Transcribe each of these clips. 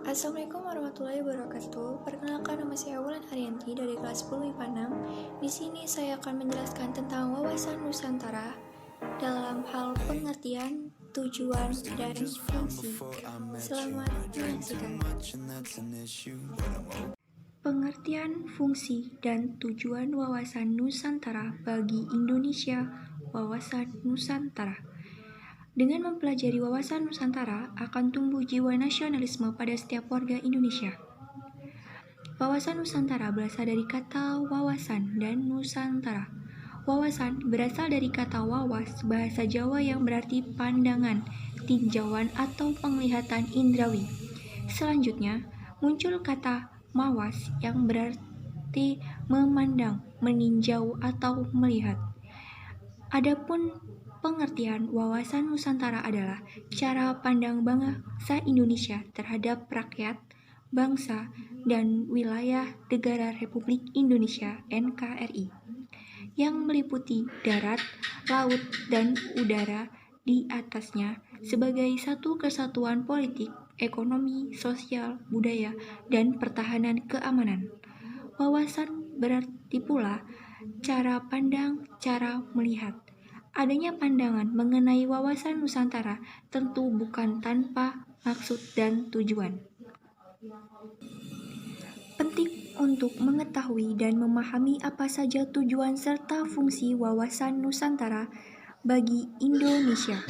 Assalamualaikum warahmatullahi wabarakatuh. Perkenalkan, nama saya Wulan Haryanti dari kelas 10 IPA 6. Di sini saya akan menjelaskan tentang wawasan Nusantara dalam hal pengertian, tujuan, dan fungsi. Selamat menyaksikan. Pengertian, fungsi, dan tujuan wawasan Nusantara bagi Indonesia. Wawasan Nusantara. Dengan mempelajari wawasan Nusantara, akan tumbuh jiwa nasionalisme pada setiap warga Indonesia. Wawasan Nusantara berasal dari kata wawasan dan Nusantara. Wawasan berasal dari kata wawas, bahasa Jawa yang berarti pandangan, tinjauan atau penglihatan indrawi. Selanjutnya, muncul kata mawas yang berarti memandang, meninjau atau melihat. Adapun pengertian wawasan Nusantara adalah cara pandang bangsa Indonesia terhadap rakyat, bangsa, dan wilayah negara Republik Indonesia (NKRI) yang meliputi darat, laut, dan udara di atasnya sebagai satu kesatuan politik, ekonomi, sosial, budaya, dan pertahanan keamanan. Wawasan berarti pula cara pandang, cara melihat. Adanya pandangan mengenai wawasan Nusantara tentu bukan tanpa maksud dan tujuan. Penting untuk mengetahui dan memahami apa saja tujuan serta fungsi wawasan Nusantara bagi Indonesia.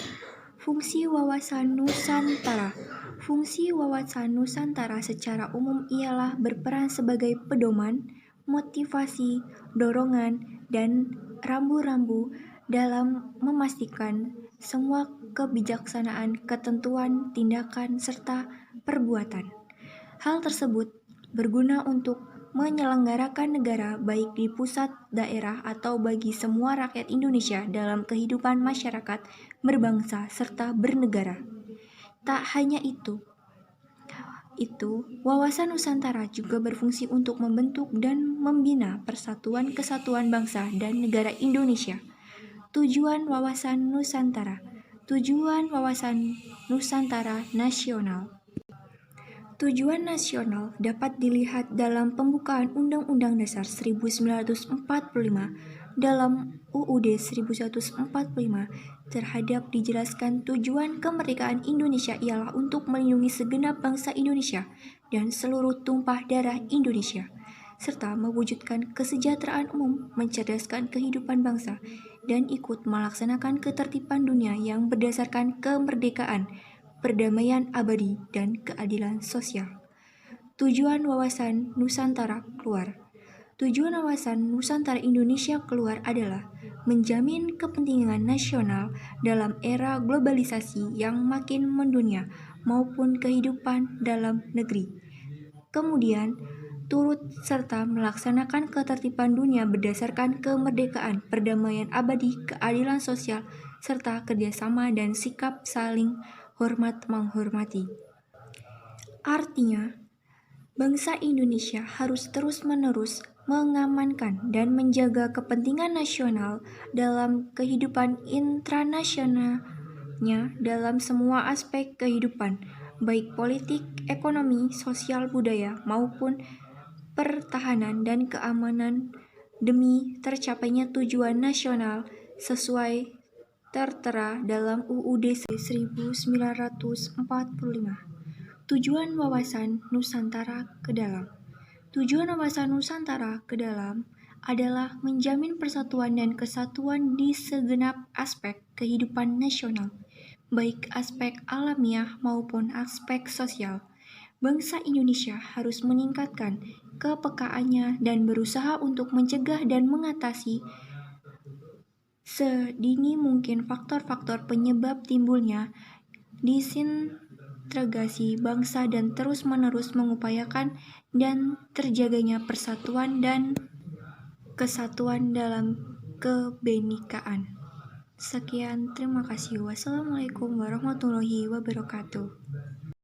Fungsi wawasan Nusantara. Fungsi wawasan Nusantara secara umum ialah berperan sebagai pedoman, motivasi, dorongan, dan rambu-rambu dalam memastikan semua kebijaksanaan, ketentuan, tindakan, serta perbuatan. Hal tersebut berguna untuk menyelenggarakan negara baik di pusat, daerah, atau bagi semua rakyat Indonesia dalam kehidupan masyarakat, berbangsa, serta bernegara. Tak hanya itu, wawasan Nusantara juga berfungsi untuk membentuk dan membina persatuan kesatuan bangsa dan negara Indonesia. Tujuan wawasan Nusantara. Tujuan wawasan Nusantara nasional. Tujuan nasional dapat dilihat dalam pembukaan Undang-Undang Dasar 1945 dalam UUD 1145 terhadap dijelaskan tujuan kemerdekaan Indonesia ialah untuk melindungi segenap bangsa Indonesia dan seluruh tumpah darah Indonesia, serta mewujudkan kesejahteraan umum, mencerdaskan kehidupan bangsa, dan ikut melaksanakan ketertiban dunia yang berdasarkan kemerdekaan, perdamaian abadi, dan keadilan sosial. Tujuan wawasan Nusantara keluar. Tujuan wawasan Nusantara Indonesia keluar adalah menjamin kepentingan nasional dalam era globalisasi yang makin mendunia maupun kehidupan dalam negeri. Kemudian, turut serta melaksanakan ketertiban dunia berdasarkan kemerdekaan, perdamaian abadi, keadilan sosial, serta kerjasama dan sikap saling hormat-menghormati. Artinya, bangsa Indonesia harus terus-menerus mengamankan dan menjaga kepentingan nasional dalam kehidupan intranasionalnya dalam semua aspek kehidupan, baik politik, ekonomi, sosial, budaya, maupun pertahanan dan keamanan demi tercapainya tujuan nasional sesuai tertera dalam UUD 1945. Tujuan wawasan Nusantara ke dalam. Tujuan wawasan Nusantara ke dalam adalah menjamin persatuan dan kesatuan di segenap aspek kehidupan nasional, baik aspek alamiah maupun aspek sosial. Bangsa Indonesia harus meningkatkan kepekaannya dan berusaha untuk mencegah dan mengatasi sedini mungkin faktor-faktor penyebab timbulnya disintegrasi bangsa dan terus-menerus mengupayakan dan terjaganya persatuan dan kesatuan dalam kebenekaan. Sekian, terima kasih. Wassalamualaikum warahmatullahi wabarakatuh.